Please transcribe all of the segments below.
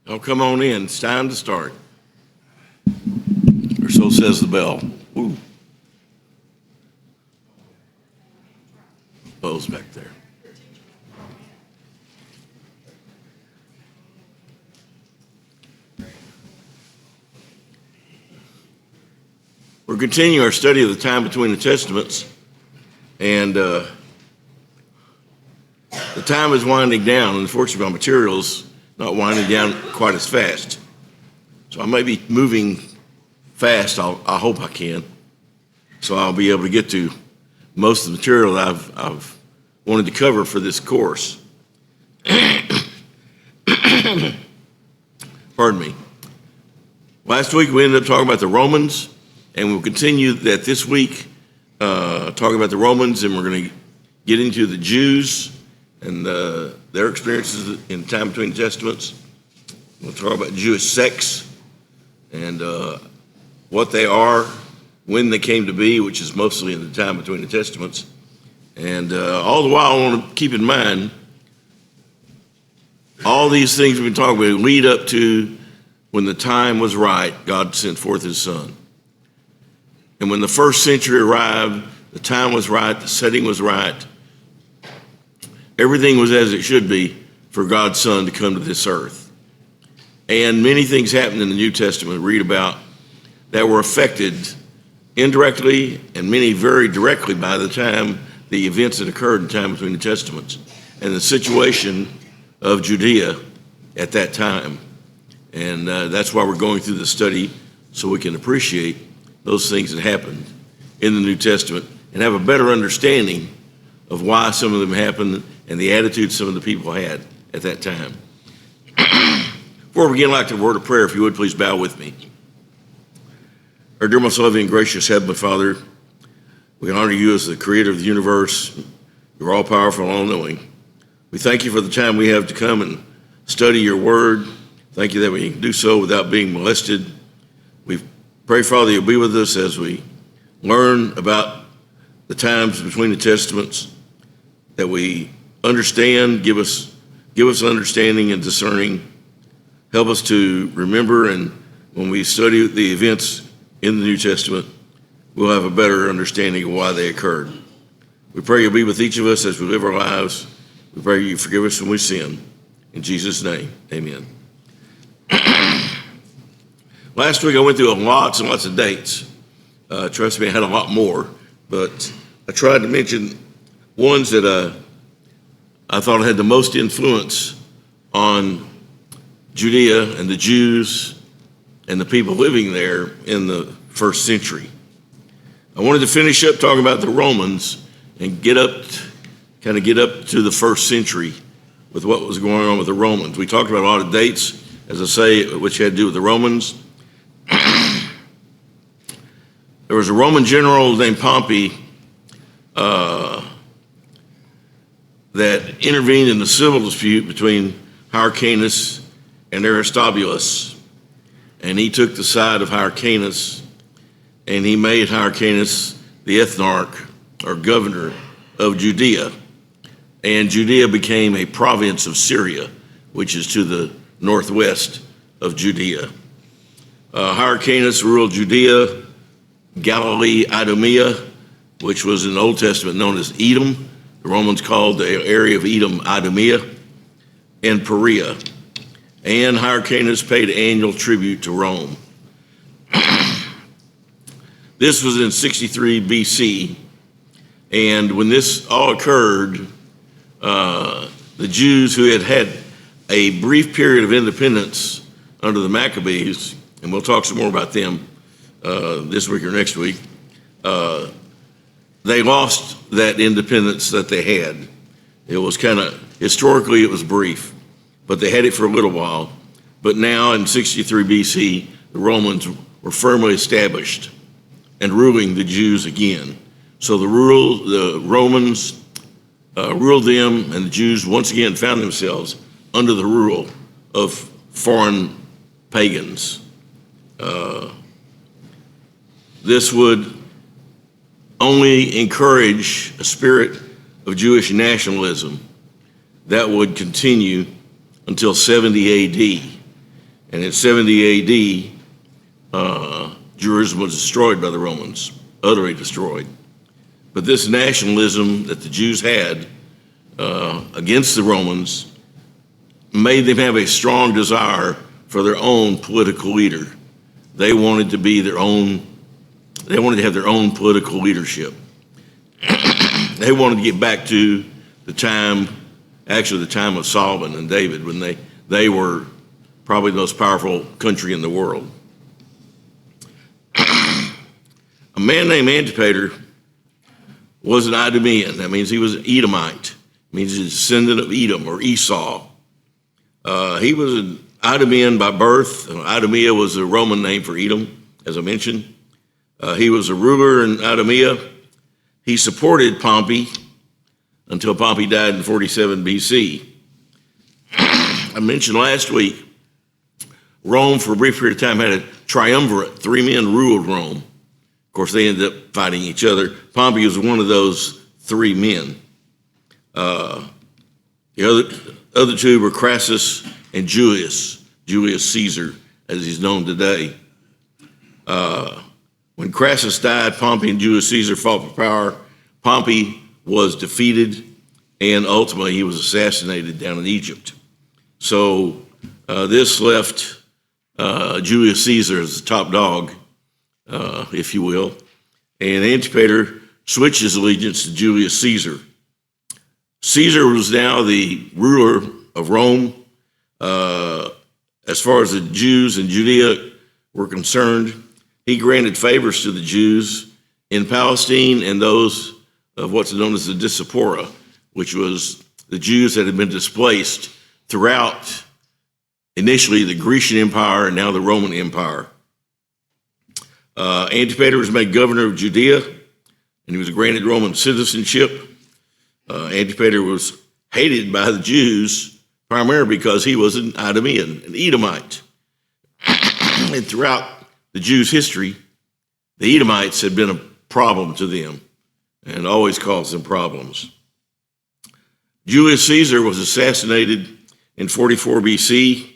Y'all come on in. It's time to start. Or so says the bell. Ooh. Bell's back there. We're continuing our study of the time between the Testaments, and the time is winding down. Unfortunately, my material's not winding down quite as fast. So I may be moving fast. I hope I can. So I'll be able to get to most of the material that I've wanted to cover for this course. Pardon me. Last week we ended up talking about the Romans, and we'll continue that this week, talking about the Romans, and we're going to get into the Jews and their experiences in the time between the Testaments. We'll talk about Jewish sects and what they are, when they came to be, which is mostly in the time between the Testaments. And all the while, I want to keep in mind, all these things we've been talking about lead up to when the time was right, God sent forth his Son. And when the first century arrived, the time was right, the setting was right. Everything was as it should be for God's Son to come to this earth. And many things happened in the New Testament, read about, that were affected indirectly and many very directly by the time, the events that occurred in time between the Testaments and the situation of Judea at that time. And that's why we're going through the study, so we can appreciate those things that happened in the New Testament and have a better understanding of why some of them happened and the attitude some of the people had at that time. Before we begin, I'd like to word of prayer. If you would, please bow with me. Our dear, most loving and gracious Heavenly Father, we honor you as the creator of the universe. You're all-powerful and all-knowing. We thank you for the time we have to come and study your word. Thank you that we can do so without being molested. We pray, Father, you'll be with us as we learn about the times between the Testaments, that we understand, give us understanding and discerning. Help us to remember, and when we study the events in the New Testament, we'll have a better understanding of why they occurred. We pray you'll be with each of us as we live our lives. We pray you forgive us when we sin. In Jesus' name, amen. Last week I went through lots and lots of dates. Trust me, I had a lot more, but I tried to mention ones that I thought had the most influence on Judea and the Jews and the people living there in the first century. I wanted to finish up talking about the Romans and get up to the first century with what was going on with the Romans. We talked about a lot of dates, as I say, which had to do with the Romans. There was a Roman general named Pompey that intervened in the civil dispute between Hyrcanus and Aristobulus. And he took the side of Hyrcanus, and he made Hyrcanus the ethnarch, or governor, of Judea. And Judea became a province of Syria, which is to the northwest of Judea. Hyrcanus ruled Judea, Galilee, Idumea, which was in the Old Testament known as Edom. The Romans called the area of Edom Idumea, and Perea. And Hyrcanus paid annual tribute to Rome. This was in 63 BC, and when this all occurred, the Jews who had a brief period of independence under the Maccabees, and we'll talk some more about them this week or next week, they lost that independence that they had. It was historically it was brief, but they had it for a little while. But now in 63 BC, the Romans were firmly established and ruling the Jews again. So the Romans ruled them, and the Jews once again found themselves under the rule of foreign pagans. This would only encourage a spirit of Jewish nationalism that would continue until 70 AD. And in 70 AD, Jerusalem was destroyed by the Romans, utterly destroyed. But this nationalism that the Jews had against the Romans made them have a strong desire for their own political leader. They wanted to be their own, they wanted to have their own political leadership. They wanted to get back to the time of Solomon and David, when they were probably the most powerful country in the world. A man named Antipater was an Idumean. That means he was an Edomite. It means he's a descendant of Edom or Esau. He was an Idumean by birth. Idumea was a Roman name for Edom, as I mentioned. He was a ruler in Idumea. He supported Pompey until Pompey died in 47 BC. I mentioned last week, Rome for a brief period of time had a triumvirate. 3 men ruled Rome. Of course, they ended up fighting each other. Pompey was one of those 3 men. The other 2 were Crassus and Julius Caesar, as he's known today. When Crassus died, Pompey and Julius Caesar fought for power. Pompey was defeated, and ultimately he was assassinated down in Egypt. So this left Julius Caesar as the top dog, if you will, and Antipater switched his allegiance to Julius Caesar. Caesar was now the ruler of Rome. As far as the Jews in Judea were concerned, he granted favors to the Jews in Palestine and those of what's known as the Diaspora, which was the Jews that had been displaced throughout initially the Grecian Empire and now the Roman Empire. Antipater was made governor of Judea, and he was granted Roman citizenship. Antipater was hated by the Jews primarily because he was an Idumean, an Edomite. And throughout the Jews' history, the Edomites had been a problem to them and always caused them problems. Julius Caesar was assassinated in 44 BC.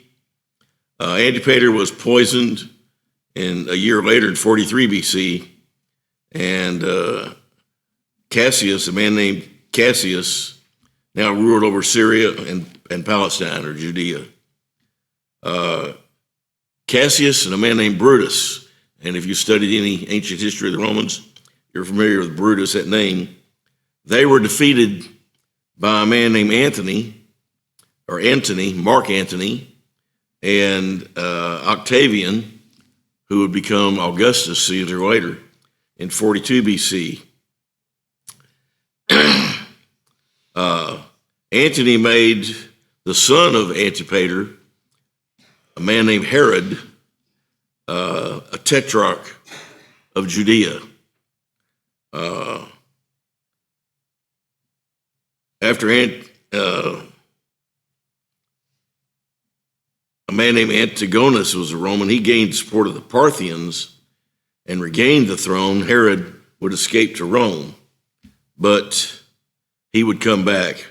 Antipater was poisoned a year later in 43 BC. And Cassius, a man named Cassius, now ruled over Syria and Palestine, or Judea. Cassius and a man named Brutus, and if you studied any ancient history of the Romans, you're familiar with Brutus, that name. They were defeated by a man named Mark Antony, and Octavian, who would become Augustus Caesar later in 42 BC. Antony made the son of Antipater, a man named Herod, a tetrarch of Judea. After a man named Antigonus was a Roman, he gained support of the Parthians and regained the throne. Herod would escape to Rome, but he would come back,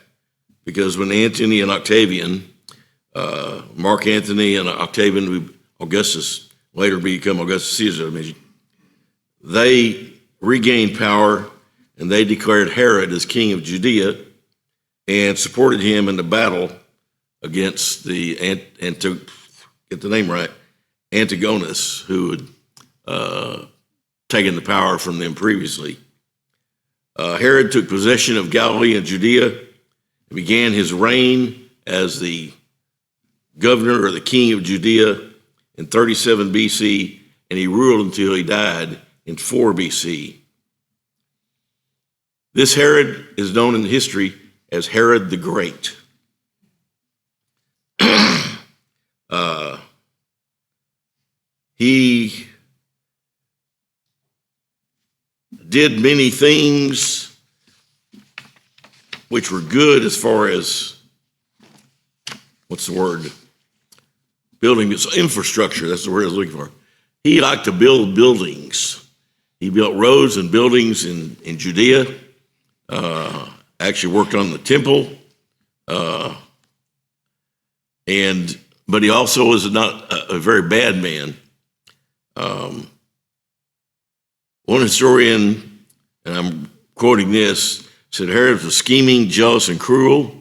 because when Antony and Octavian, Mark Antony and Octavian, who Augustus later become Augustus Caesar, they regained power, and they declared Herod as king of Judea and supported him in the battle against and to get the name right, Antigonus, who had taken the power from them previously. Herod took possession of Galilee and Judea and began his reign as the governor or the king of Judea in 37 BC, and he ruled until he died in 4 BC. This Herod is known in history as Herod the Great. He did many things which were good as far as, building this infrastructure. That's the word I was looking for. He liked to build buildings. He built roads and buildings in Judea, actually worked on the temple, and but he also was not a very bad man. One historian, and I'm quoting this, said Herod was scheming, jealous, and cruel.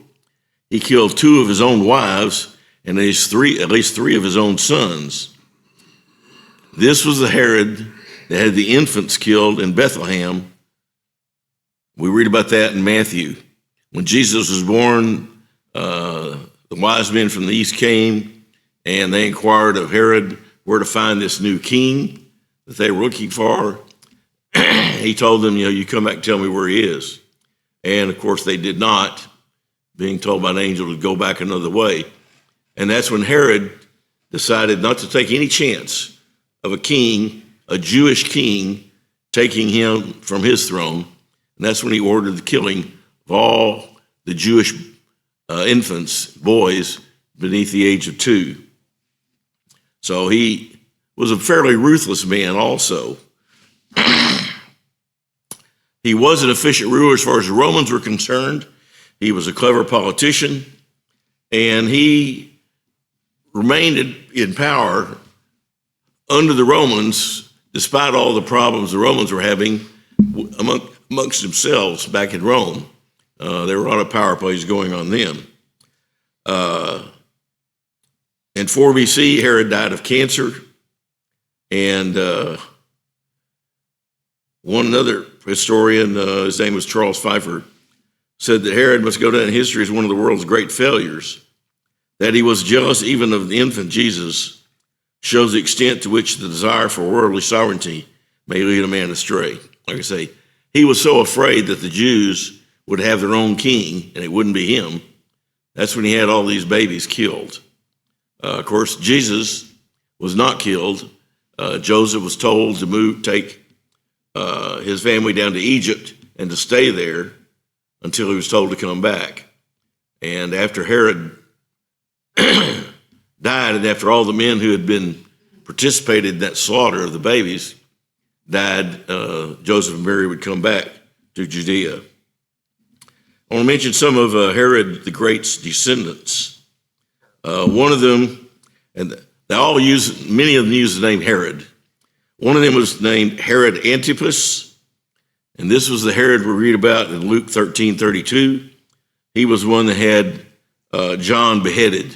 He killed 2 of his own wives and at least 3 of his own sons. This was the Herod that had the infants killed in Bethlehem. We read about that in Matthew. When Jesus was born, the wise men from the east came and they inquired of Herod where to find this new king that they were looking for. He told them, you come back and tell me where he is. And of course they did not, being told by an angel to go back another way. And that's when Herod decided not to take any chance of a king, a Jewish king, taking him from his throne. And that's when he ordered the killing of all the Jewish infants, boys, beneath the age of 2. So he was a fairly ruthless man also. He was an efficient ruler as far as the Romans were concerned. He was a clever politician, and he remained in power under the Romans, despite all the problems the Romans were having amongst themselves back in Rome. There were a lot of power plays going on then. In 4 BC, Herod died of cancer, and one other historian, his name was Charles Pfeiffer, said that Herod must go down in history as one of the world's great failures. That he was jealous even of the infant Jesus shows the extent to which the desire for worldly sovereignty may lead a man astray. Like I say, he was so afraid that the Jews would have their own king and it wouldn't be him. That's when he had all these babies killed. Of course, Jesus was not killed. Joseph was told to take his family down to Egypt and to stay there until he was told to come back. And after Herod died, and after all the men who had been participated in that slaughter of the babies died, Joseph and Mary would come back to Judea. I want to mention some of Herod the Great's descendants. One of them, and many of them use the name Herod. One of them was named Herod Antipas, and this was the Herod we read about in Luke 13:32. He was one that had John beheaded.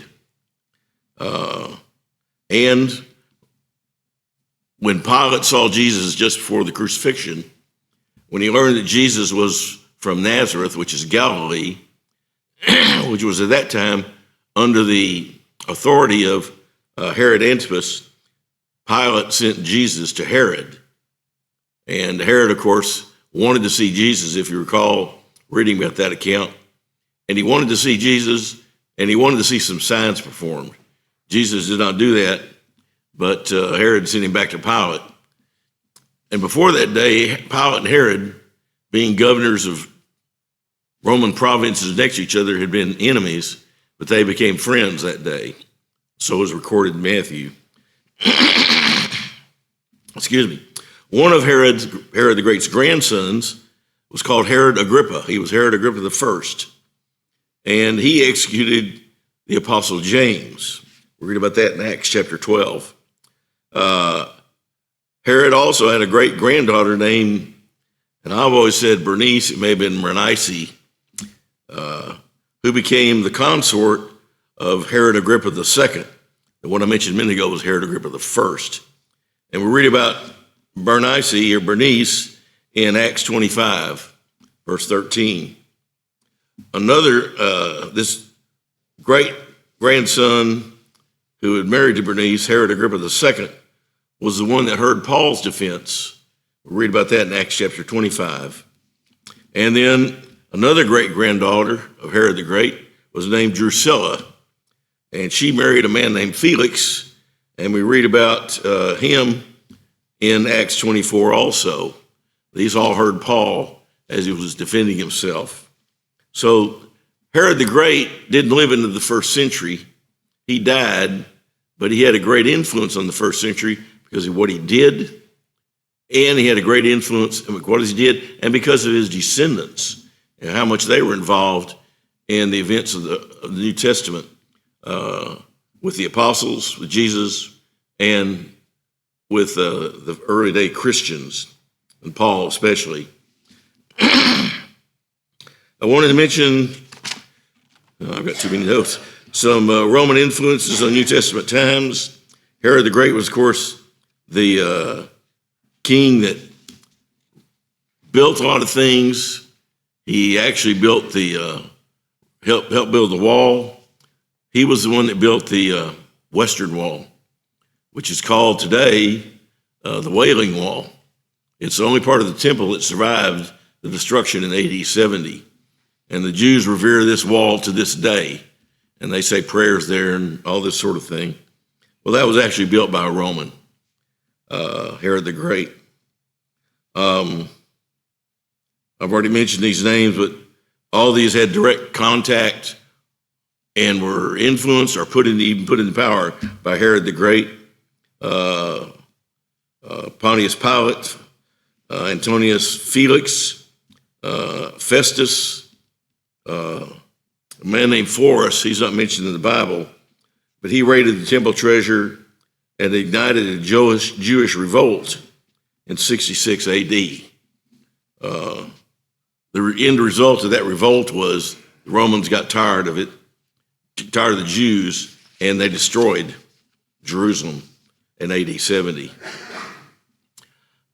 And when Pilate saw Jesus just before the crucifixion, when he learned that Jesus was from Nazareth, which is Galilee, which was at that time under the authority of Herod Antipas, Pilate sent Jesus to Herod. And Herod, of course, wanted to see Jesus, if you recall reading about that account. And he wanted to see Jesus, and he wanted to see some signs performed. Jesus did not do that, but Herod sent him back to Pilate. And before that day, Pilate and Herod, being governors of Roman provinces next to each other, had been enemies, but they became friends that day. So is recorded in Matthew. Excuse me. One of Herod the Great's grandsons was called Herod Agrippa. He was Herod Agrippa the first, and he executed the Apostle James. We read about that in Acts chapter 12. Herod also had a great granddaughter named, and I've always said Bernice, it may have been Bernice, who became the consort of Herod Agrippa II. The one I mentioned a minute ago was Herod Agrippa I. And we read about Bernice in Acts 25, verse 13. Another, this great grandson who had married to Bernice, Herod Agrippa II, was the one that heard Paul's defense. We read about that in Acts chapter 25. And then another great granddaughter of Herod the Great was named Drusilla. And she married a man named Felix, and we read about him in Acts 24 also. These all heard Paul as he was defending himself. So Herod the Great didn't live into the first century. He died, but he had a great influence on the first century because of what he did, and he had a great influence in what he did, and because of his descendants and how much they were involved in the events of the New Testament. with the apostles, with Jesus, and with the early day Christians, and Paul especially. I wanted to mention, I've got too many notes, some Roman influences on New Testament times. Herod the Great was, of course, the king that built a lot of things. He actually built helped build the wall. He was the one that built the Western Wall, which is called today the Wailing Wall. It's the only part of the temple that survived the destruction in AD 70. And the Jews revere this wall to this day. And they say prayers there and all this sort of thing. Well, that was actually built by a Roman, Herod the Great. I've already mentioned these names, but all these had direct contact and were influenced or even put into power by Herod the Great, Pontius Pilate, Antonius Felix, Festus, a man named Florus. He's not mentioned in the Bible, but he raided the temple treasure and ignited a Jewish revolt in 66 AD. The end result of that revolt was the Romans got tired of it, tired of the Jews, and they destroyed Jerusalem in AD 70.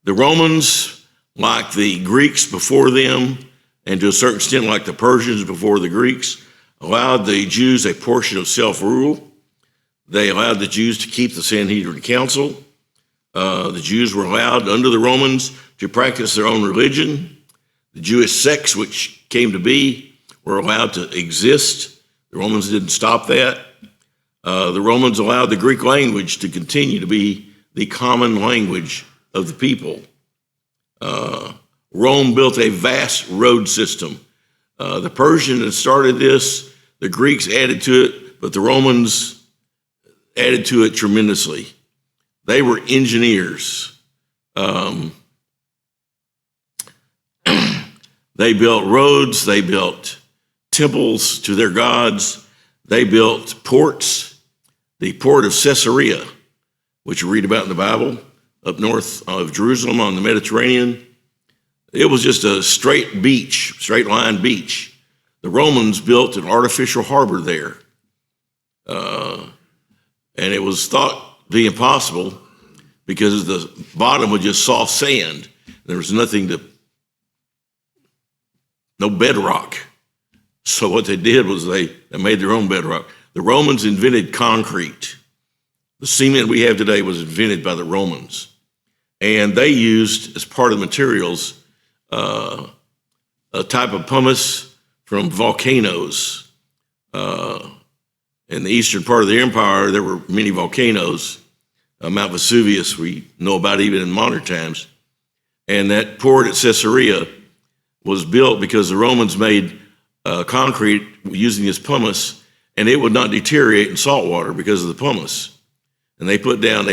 The Romans, like the Greeks before them, and to a certain extent like the Persians before the Greeks, allowed the Jews a portion of self-rule. They allowed the Jews to keep the Sanhedrin Council. The Jews were allowed under the Romans to practice their own religion. The Jewish sects, which came to be, were allowed to exist. The Romans didn't stop that. The Romans allowed the Greek language to continue to be the common language of the people. Rome built a vast road system. The Persians had started this, the Greeks added to it, but the Romans added to it tremendously. They were engineers. They built roads, they built temples to their gods, they built ports. The port of Caesarea, which you read about in the Bible, up north of Jerusalem on the Mediterranean, it was just a straight line beach. The Romans built an artificial harbor there. And it was thought to be impossible because the bottom was just soft sand. There was no bedrock. So what they did was they made their own bedrock. The Romans invented concrete. The cement we have today was invented by the Romans. And they used, as part of the materials, a type of pumice from volcanoes. In the eastern part of the empire, there were many volcanoes. Mount Vesuvius, we know about even in modern times. And that port at Caesarea was built because the Romans made concrete using this pumice, and it would not deteriorate in salt water because of the pumice. And they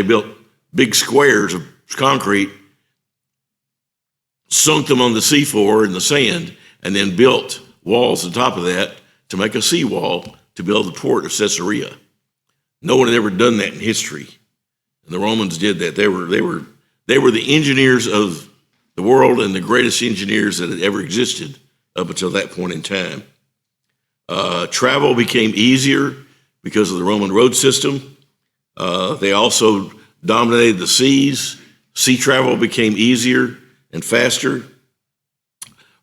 built big squares of concrete, sunk them on the seafloor in the sand, and then built walls on top of that to make a seawall to build the port of Caesarea. No one had ever done that in history. And the Romans did that. They were the engineers of the world and the greatest engineers that had ever existed up until that point in time. Travel became easier because of the Roman road system. They also dominated the seas. Sea travel became easier and faster.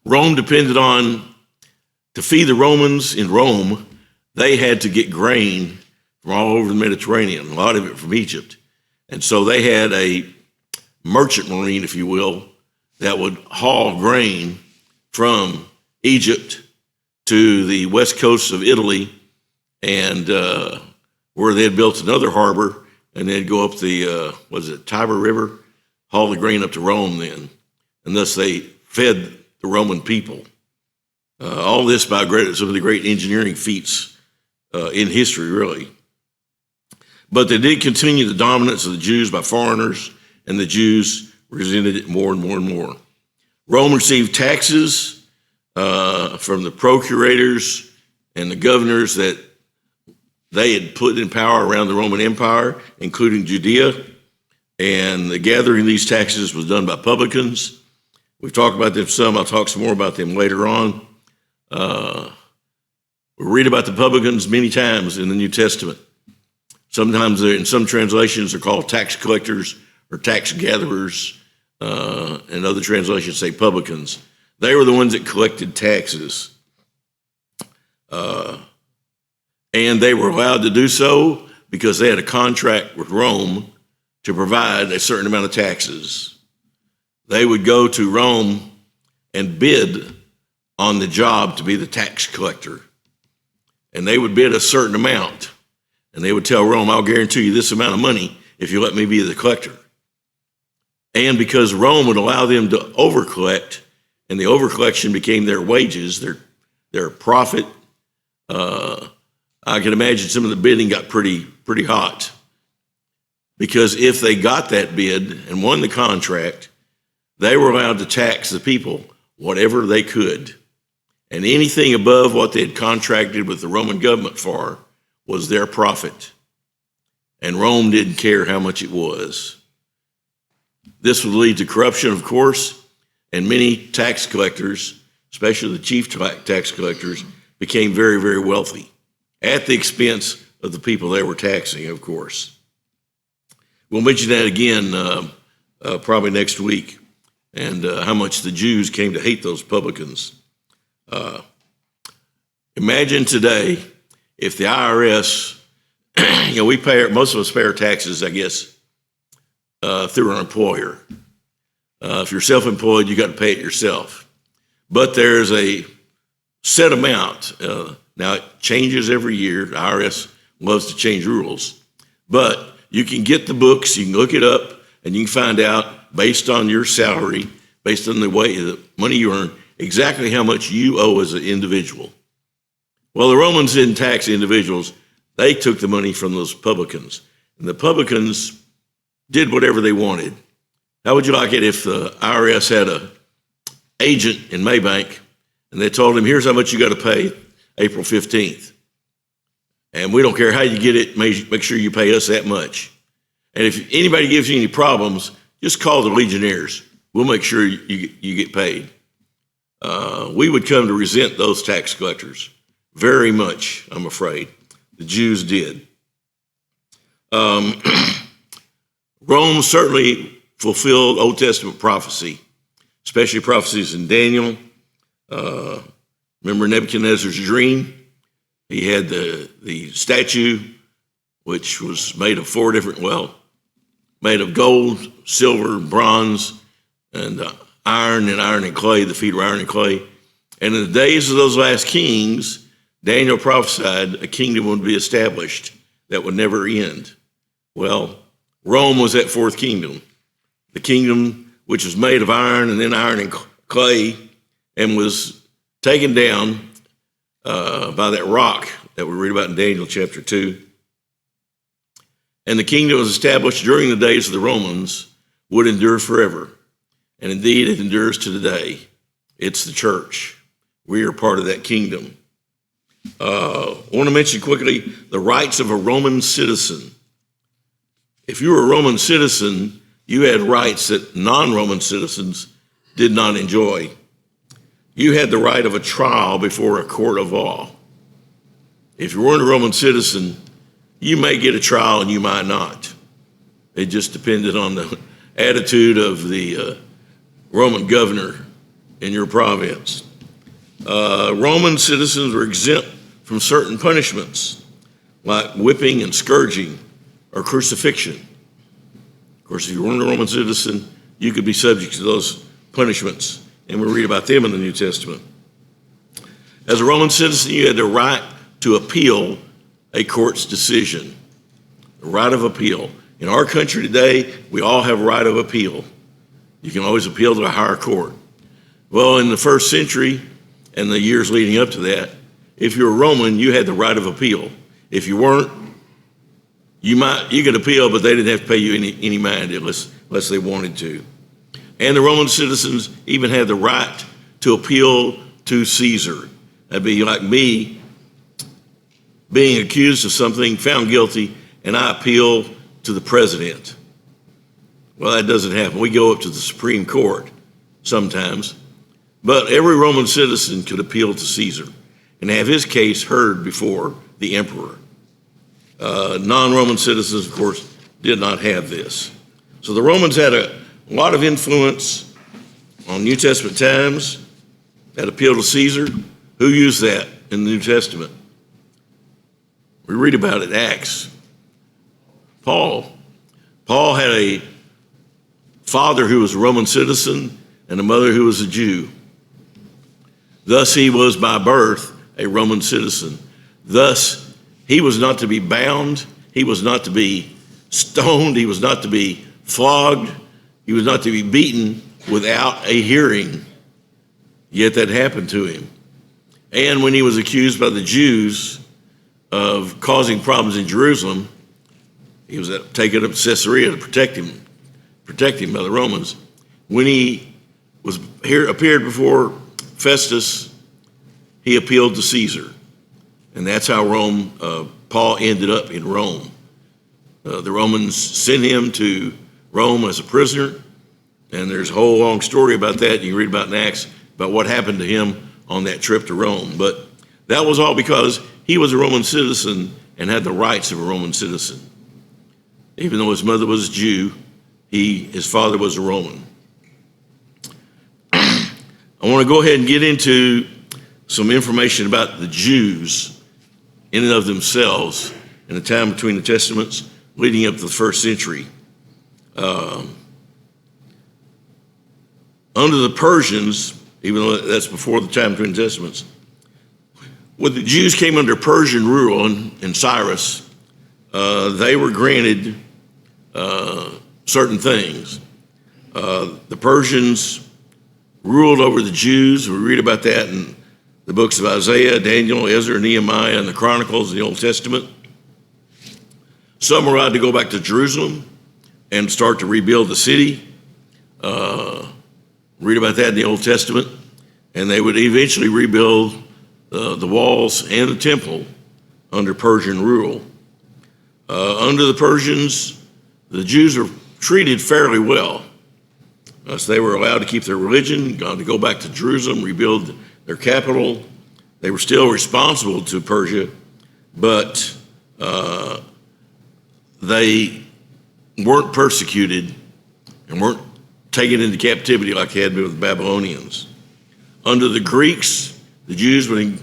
Rome depended on, to feed the Romans in Rome, they had to get grain from all over the Mediterranean, a lot of it from Egypt. And so they had a merchant marine, if you will, that would haul grain from Egypt to the west coast of Italy, and where they had built another harbor, and they'd go up the, Tiber River, haul the grain up to Rome then. And thus they fed the Roman people. All this by some of the great engineering feats in history, really. But they did continue the dominance of the Jews by foreigners, and the Jews resented it more and more and more. Rome received taxes from the procurators and the governors that they had put in power around the Roman Empire, including Judea, and the gathering of these taxes was done by publicans. We've talked about them some. I'll talk some more about them later on. We read about the publicans many times in the New Testament. Sometimes in some translations they're called tax collectors or tax gatherers, and other translations say publicans. They were the ones that collected taxes. And they were allowed to do so because they had a contract with Rome to provide a certain amount of taxes. They would go to Rome and bid on the job to be the tax collector. And they would bid a certain amount. And they would tell Rome, I'll guarantee you this amount of money if you let me be the collector. And because Rome would allow them to overcollect, and the overcollection became their wages, their profit, I can imagine some of the bidding got pretty hot. Because if they got that bid and won the contract, they were allowed to tax the people whatever they could. And anything above what they had contracted with the Roman government for was their profit. And Rome didn't care how much it was. This would lead to corruption, of course, and many tax collectors, especially the chief tax collectors, became very, very wealthy at the expense of the people they were taxing, of course. We'll mention that again probably next week, and how much the Jews came to hate those publicans. Imagine today if the IRS, we pay, most of us pay our taxes, I guess, through our employer. If you're self-employed, you got to pay it yourself. But there's a set amount. Now, it changes every year. The IRS loves to change rules. But you can get the books, you can look it up, and you can find out, based on your salary, based on the money you earn, exactly how much you owe as an individual. Well, the Romans didn't tax individuals. They took the money from those publicans. And the publicans did whatever they wanted. How would you like it if the IRS had an agent in Maybank and they told him, here's how much you got to pay April 15th. And we don't care how you get it, make sure you pay us that much. And if anybody gives you any problems, just call the Legionnaires. We'll make sure you get paid. We would come to resent those tax collectors very much, I'm afraid. The Jews did. Rome certainly fulfilled Old Testament prophecy, especially prophecies in Daniel. Remember Nebuchadnezzar's dream? He had the statue, which was made of made of gold, silver, bronze, and iron and clay. The feet were iron and clay. And in the days of those last kings, Daniel prophesied a kingdom would be established that would never end. Well, Rome was that fourth kingdom, the kingdom which was made of iron and then iron and clay, and was taken down by that rock that we read about in Daniel chapter 2. And the kingdom was established during the days of the Romans, would endure forever. And indeed, it endures to today. It's the church. We are part of that kingdom. I want to mention quickly the rights of a Roman citizen. If you were a Roman citizen, you had rights that non-Roman citizens did not enjoy. You had the right of a trial before a court of law. If you weren't a Roman citizen, you may get a trial and you might not. It just depended on the attitude of the Roman governor in your province. Roman citizens were exempt from certain punishments, like whipping and scourging or crucifixion. Of course, if you weren't a Roman citizen, you could be subject to those punishments, and we read about them in the New Testament. As a Roman citizen, you had the right to appeal a court's decision, the right of appeal. In our country today, we all have a right of appeal. You can always appeal to a higher court. Well, in the first century and the years leading up to that, if you were Roman, you had the right of appeal. If you weren't, you could appeal, but they didn't have to pay you any mind unless they wanted to. And the Roman citizens even had the right to appeal to Caesar. That'd be like me being accused of something, found guilty, and I appeal to the president. Well, that doesn't happen. We go up to the Supreme Court sometimes. But every Roman citizen could appeal to Caesar and have his case heard before the emperor. Non-Roman citizens, of course, did not have this. So the Romans had a lot of influence on New Testament times, that appeal to Caesar. Who used that in the New Testament? We read about it in Acts. Paul. Paul had a father who was a Roman citizen and a mother who was a Jew. Thus he was by birth a Roman citizen. Thus he was not to be bound. He was not to be stoned. He was not to be flogged. He was not to be beaten without a hearing. Yet that happened to him. And when he was accused by the Jews of causing problems in Jerusalem, he was taken up to Caesarea to protect him by the Romans. When he appeared before Festus, he appealed to Caesar. And that's how Paul ended up in Rome. The Romans sent him to Rome as a prisoner, and there's a whole long story about that. You can read about in Acts about what happened to him on that trip to Rome. But that was all because he was a Roman citizen and had the rights of a Roman citizen. Even though his mother was a Jew, his father was a Roman. I want to go ahead and get into some information about the Jews in and of themselves in the time between the Testaments leading up to the first century. Under the Persians, even though that's before the time between the Testaments, when the Jews came under Persian rule in Cyrus, they were granted certain things. The Persians ruled over the Jews. We read about that in the books of Isaiah, Daniel, Ezra, Nehemiah, and the Chronicles of the Old Testament. Some were allowed to go back to Jerusalem and start to rebuild the city. Read about that in the Old Testament. And they would eventually rebuild the walls and the temple under Persian rule. Under the Persians, the Jews were treated fairly well. So they were allowed to keep their religion, to go back to Jerusalem, rebuild their capital. They were still responsible to Persia, but they weren't persecuted and weren't taken into captivity like they had been with the Babylonians. Under the Greeks, the Jews would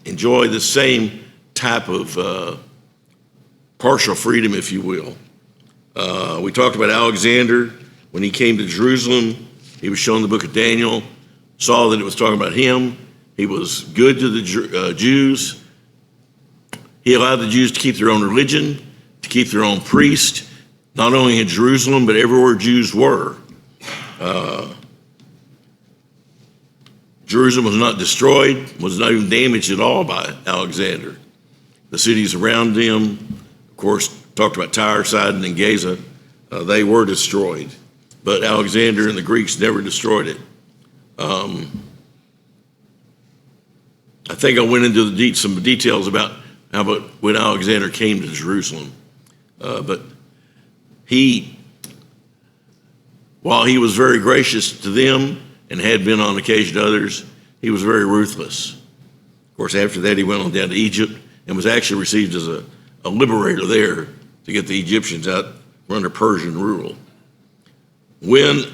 enjoy the same type of partial freedom, if you will. We talked about Alexander. When he came to Jerusalem, he was shown the book of Daniel, saw that it was talking about him. He was good to the Jews. He allowed the Jews to keep their own religion, to keep their own priest, not only in Jerusalem, but everywhere Jews were. Jerusalem was not destroyed, was not even damaged at all by Alexander. The cities around him, of course, talked about Tyre, Sidon, and Gaza, they were destroyed. But Alexander and the Greeks never destroyed it. I think I went into some details about when Alexander came to Jerusalem. But while he was very gracious to them and had been on occasion to others, he was very ruthless. Of course, after that, he went on down to Egypt and was actually received as a liberator there to get the Egyptians out from under Persian rule. When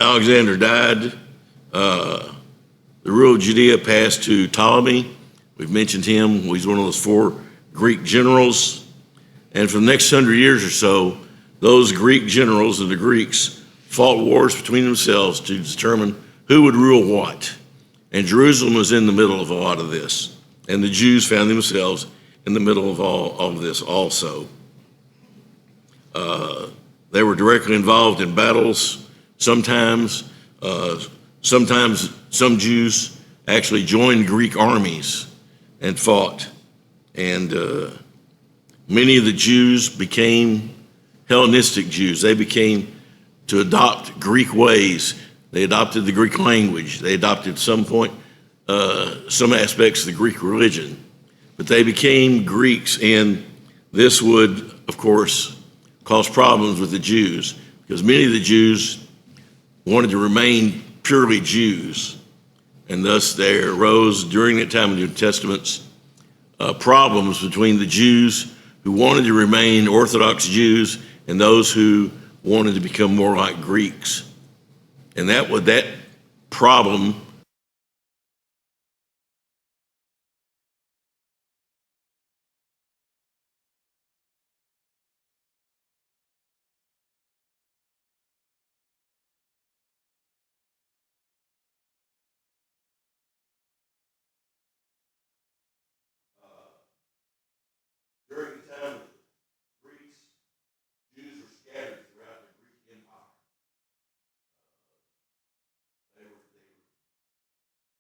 Alexander died, the rule of Judea passed to Ptolemy. We've mentioned him. He's one of those 4 Greek generals. And for the next 100 years or so, those Greek generals and the Greeks fought wars between themselves to determine who would rule what. And Jerusalem was in the middle of a lot of this. And the Jews found themselves in the middle of all of this also. They were directly involved in battles. Sometimes some Jews actually joined Greek armies and fought. And many of the Jews became Hellenistic Jews. They became to adopt Greek ways. They adopted the Greek language. They adopted some aspects of the Greek religion. but they became Greeks, and this would, of course, cause problems with the Jews, because many of the Jews wanted to remain purely Jews, and thus there arose during that time of the New Testament's problems between the Jews who wanted to remain Orthodox Jews and those who wanted to become more like Greeks. And that problem during the time of the Greeks, Jews were scattered throughout the Greek Empire.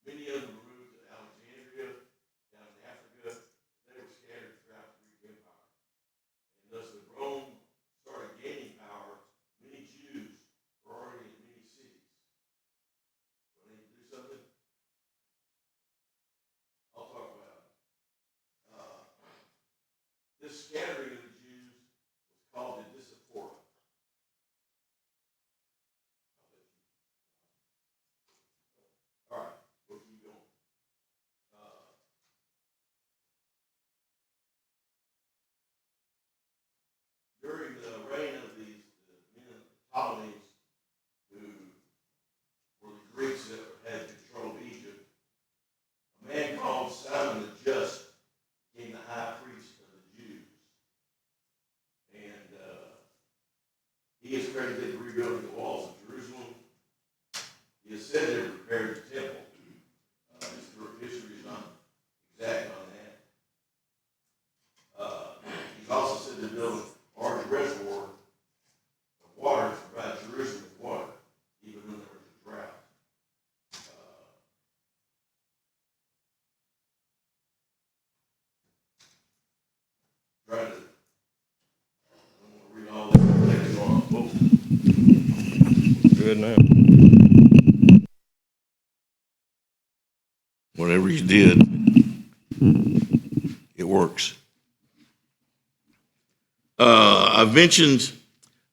Many of them moved to Alexandria, down in Africa. They were scattered throughout the Greek Empire. And thus, when Rome started gaining power, many Jews were already in many cities. Do I need to do something? I'll talk about it. This scattering of the Jews was called the diaspora. All right, we'll keep going. During the reign of these men, Ptolemies, who were the Greeks that had control of Egypt, a man called Simon the Just became the high priest of the Jews. And he is credited with rebuilding the walls of Jerusalem. He is said to have repaired the temple. History is not exact on that. He's also said to build a large reservoir of water to provide Jerusalem with water, even when there was a drought. Try to, I don't want to read all this. Good now. Whatever you did, it works. I've mentioned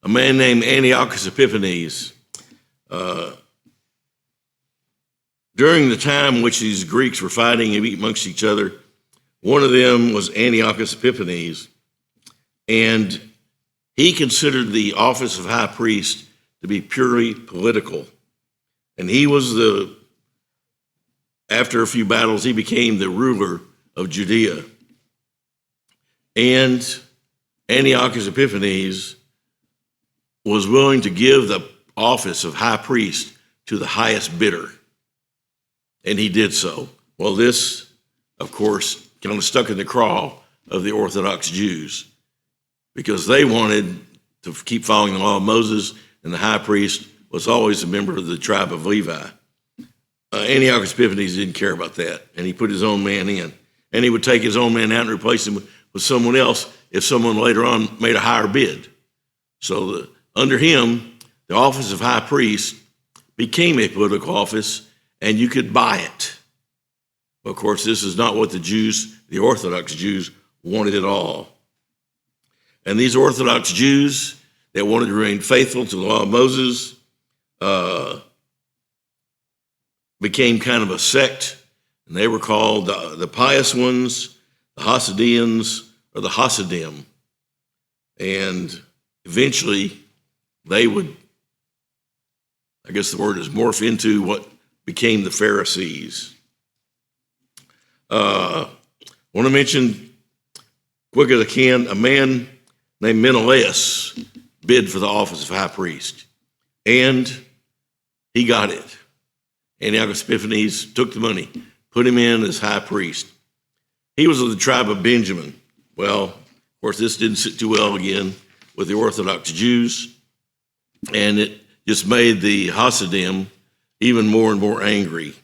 a man named Antiochus Epiphanes. During the time in which these Greeks were fighting amongst each other, one of them was Antiochus Epiphanes, and he considered the office of high priest to be purely political. And he was after a few battles, he became the ruler of Judea. And Antiochus Epiphanes was willing to give the office of high priest to the highest bidder. And he did so. Well, this, of course, kind of stuck in the craw of the Orthodox Jews because they wanted to keep following the law of Moses, and the high priest was always a member of the tribe of Levi. Antiochus Epiphanes didn't care about that, and he put his own man in. And he would take his own man out and replace him with someone else if someone later on made a higher bid. So under him, the office of high priest became a political office, and you could buy it. Of course, this is not what the Jews, the Orthodox Jews, wanted at all. And these Orthodox Jews that wanted to remain faithful to the law of Moses became kind of a sect, and they were called the pious ones, the Hasidians, or the Hasidim. And eventually, they would, I guess the word is, morph into what became the Pharisees. I want to mention, quick as I can, a man named Menelaus bid for the office of high priest, and he got it. Antiochus Epiphanes took the money, put him in as high priest. He was of the tribe of Benjamin. Well, of course, this didn't sit too well again with the Orthodox Jews, and it just made the Hasidim even more and more angry.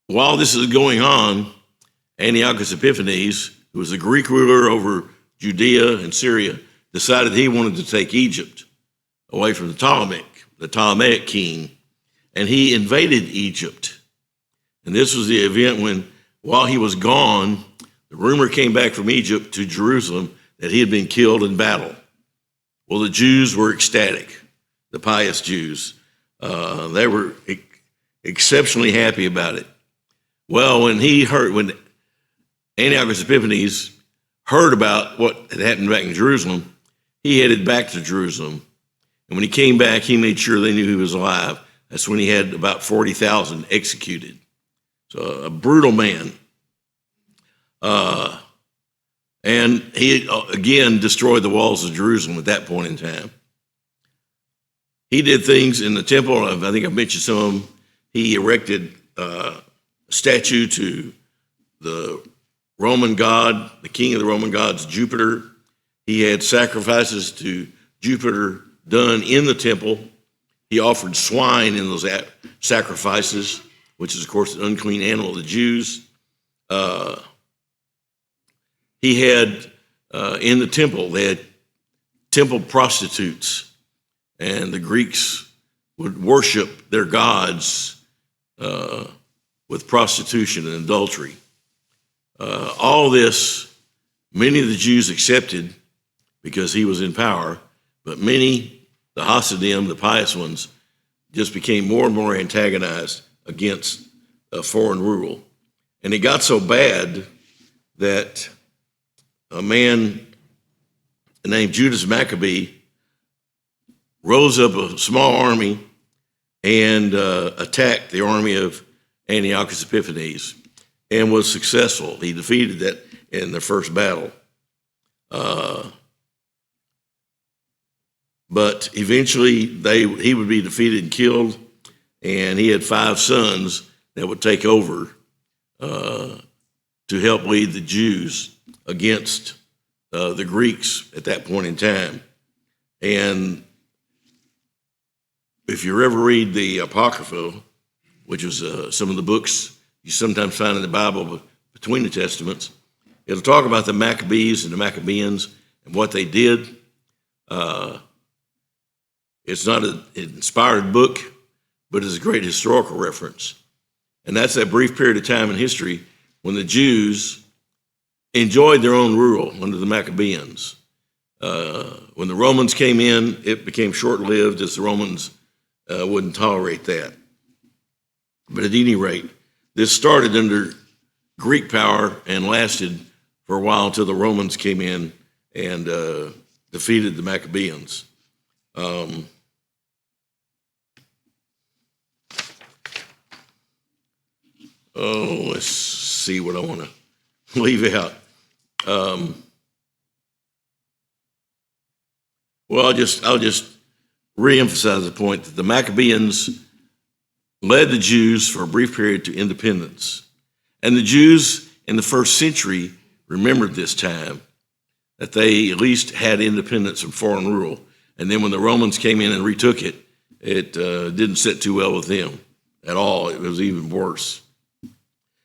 While this is going on, Antiochus Epiphanes, who was a Greek ruler over Judea and Syria, decided he wanted to take Egypt away from the Ptolemaic king, and he invaded Egypt. And this was the event when, while he was gone, the rumor came back from Egypt to Jerusalem that he had been killed in battle. Well, the Jews were ecstatic, the pious Jews. They were exceptionally happy about it. Well, when Antiochus Epiphanes heard about what had happened back in Jerusalem, he headed back to Jerusalem. And when he came back, he made sure they knew he was alive. That's when he had about 40,000 executed. So a brutal man. And he, again, destroyed the walls of Jerusalem at that point in time. He did things in the temple. I think I mentioned some of them. He erected a statue to the Roman god, the king of the Roman gods, Jupiter. He had sacrifices to Jupiter done in the temple. He offered swine in those sacrifices, which is, of course, an unclean animal of the Jews. He had, in the temple, they had temple prostitutes, and the Greeks would worship their gods with prostitution and adultery. All this, many of the Jews accepted because he was in power, but many, the Hasidim, the pious ones, just became more and more antagonized against foreign rule. And it got so bad that a man named Judas Maccabee rose up a small army and attacked the army of Antiochus Epiphanes and was successful. He defeated that in the first battle. But eventually he would be defeated and killed, and he had 5 sons that would take over to help lead the Jews against the Greeks at that point in time. And if you ever read the Apocrypha, which was some of the books you sometimes find in the Bible between the Testaments, it'll talk about the Maccabees and the Maccabeans and what they did. It's not an inspired book, but it's a great historical reference. And that's that brief period of time in history when the Jews enjoyed their own rule under the Maccabeans. When the Romans came in, it became short-lived as the Romans wouldn't tolerate that. But at any rate, this started under Greek power and lasted for a while until the Romans came in and defeated the Maccabeans. Let's see what I want to leave out. Well, I'll just reemphasize the point that the Maccabeans led the Jews for a brief period to independence. And the Jews in the first century remembered this time, that they at least had independence from foreign rule. And then when the Romans came in and retook it, it didn't sit too well with them at all. It was even worse.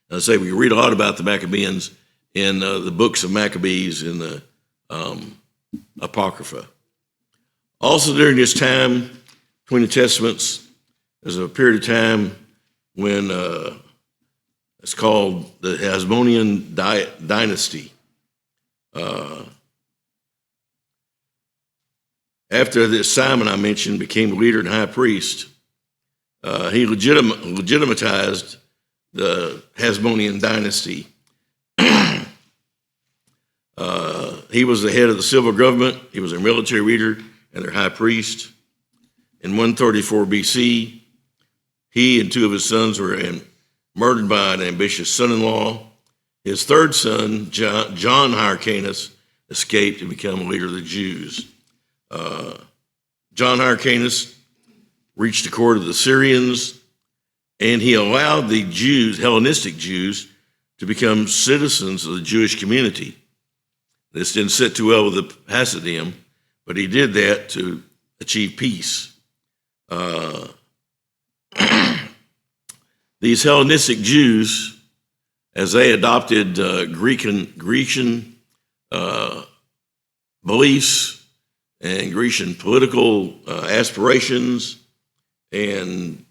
I say we read a lot about the Maccabees in the books of Maccabees in the Apocrypha. Also during this time, between the Testaments, there's a period of time when it's called the Hasmonean dynasty. After this Simon I mentioned became leader and high priest, he legitimatized the Hasmonean dynasty. He was the head of the civil government. He was their military leader and their high priest. In 134 BC, he and 2 of his sons were murdered by an ambitious son-in-law. His third son, John Hyrcanus, escaped and became leader of the Jews. John Hyrcanus reached the court of the Syrians, and he allowed the Jews, Hellenistic Jews, to become citizens of the Jewish community. This didn't sit too well with the Hasidim, but he did that to achieve peace. These Hellenistic Jews, as they adopted Grecian beliefs and Grecian political aspirations and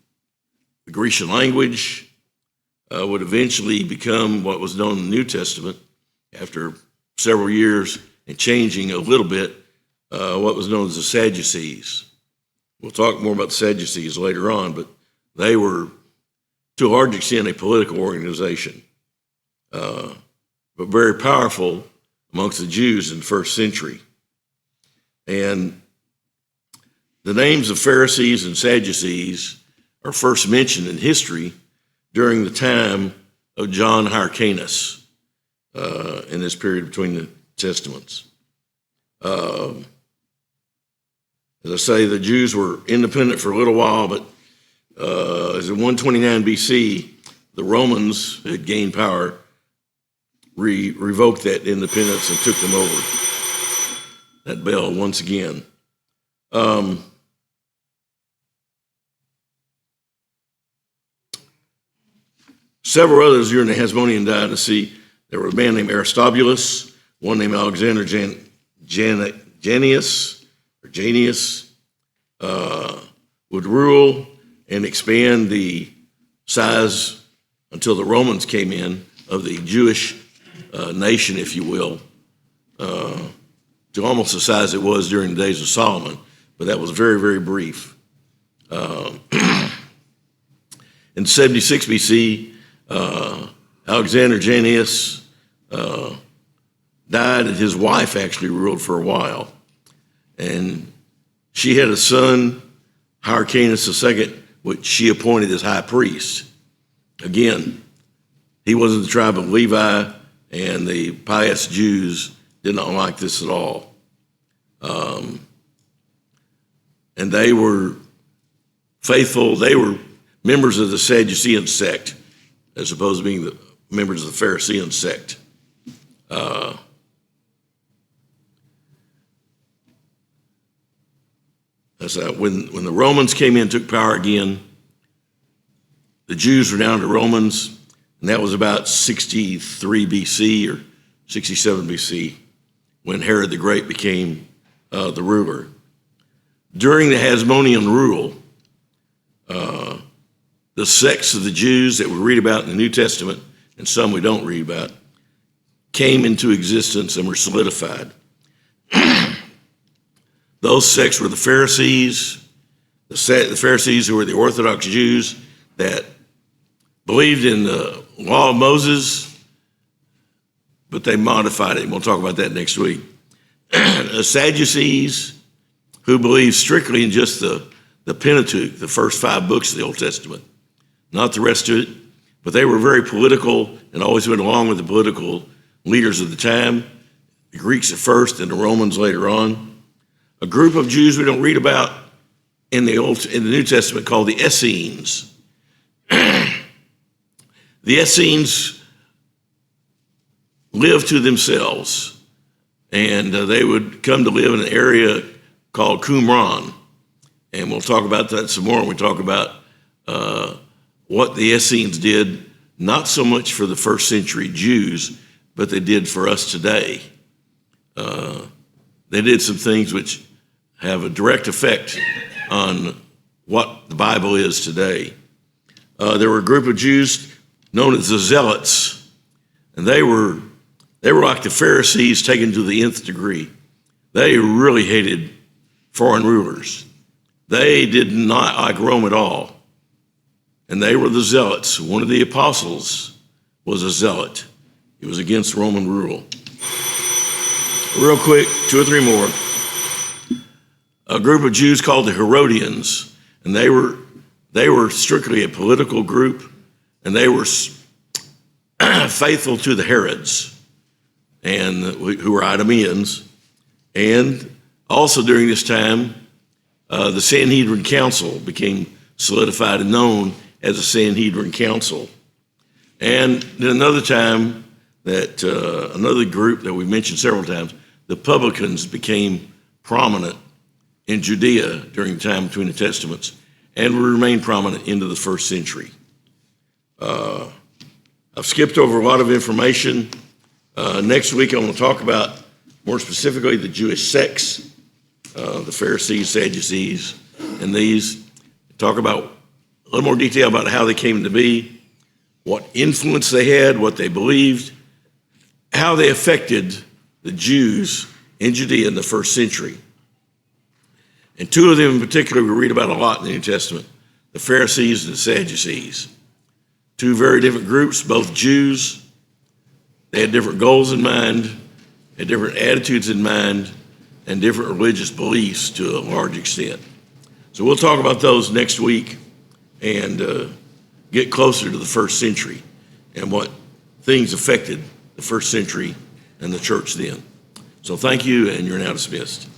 the Grecian language, would eventually become what was known in the New Testament after several years and changing a little bit, what was known as the Sadducees. We'll talk more about the Sadducees later on, but they were, to a large extent, a political organization, but very powerful amongst the Jews in the first century. And the names of Pharisees and Sadducees are first mentioned in history during the time of John Hyrcanus in this period between the Testaments. As I say, the Jews were independent for a little while, but as in 129 BC, the Romans had gained power, revoked that independence and took them over. That bell once again. Several others during the Hasmonean dynasty. There were a man named Aristobulus, one named Alexander Janneus, would rule and expand the size until the Romans came in of the Jewish nation, if you will, to almost the size it was during the days of Solomon, but that was very, very brief. In 76 BC, Alexander Janneus died, and his wife actually ruled for a while. And she had a son, Hyrcanus II, which she appointed as high priest. Again, he wasn't the tribe of Levi, and the pious Jews did not like this at all. And they were faithful. They were members of the Sadducean sect, as opposed to being the members of the Pharisean sect. When the Romans came in and took power again, the Jews were down to Romans, and that was about 63 BC or 67 BC when Herod the Great became the ruler. During the Hasmonean rule, the sects of the Jews that we read about in the New Testament, and some we don't read about, came into existence and were solidified. Those sects were the Pharisees, the Pharisees who were the Orthodox Jews that believed in the law of Moses, but they modified it, and we'll talk about that next week. The Sadducees, who believed strictly in just the Pentateuch, the first 5 books of the Old Testament, not the rest of it, but they were very political and always went along with the political leaders of the time, the Greeks at first and the Romans later on. A group of Jews we don't read about in the New Testament called the Essenes. The Essenes lived to themselves, and they would come to live in an area called Qumran. And we'll talk about that some more when we talk about what the Essenes did, not so much for the first century Jews, but they did for us today. They did some things which have a direct effect on what the Bible is today. There were a group of Jews known as the Zealots, and they were like the Pharisees taken to the nth degree. They really hated foreign rulers. They did not like Rome at all, and they were the Zealots. One of the apostles was a Zealot. He was against Roman rule. Real quick, 2 or 3 more. A group of Jews called the Herodians, and they were strictly a political group, and they were faithful to the Herods, and who were Idumeans. And also during this time, the Sanhedrin Council became solidified and known as the Sanhedrin Council. And then another time that another group that we mentioned several times, the publicans, became prominent in Judea during the time between the Testaments and will remain prominent into the first century. I've skipped over a lot of information. Next week I'm going to talk about more specifically the Jewish sects, the Pharisees, Sadducees, and these. Talk about a little more detail about how they came to be, what influence they had, what they believed, how they affected the Jews in Judea in the first century. And two of them in particular we read about a lot in the New Testament, the Pharisees and the Sadducees. Two very different groups, both Jews. They had different goals in mind, had different attitudes in mind, and different religious beliefs to a large extent. So we'll talk about those next week and get closer to the first century and what things affected the first century and the church then. So thank you, and you're now dismissed.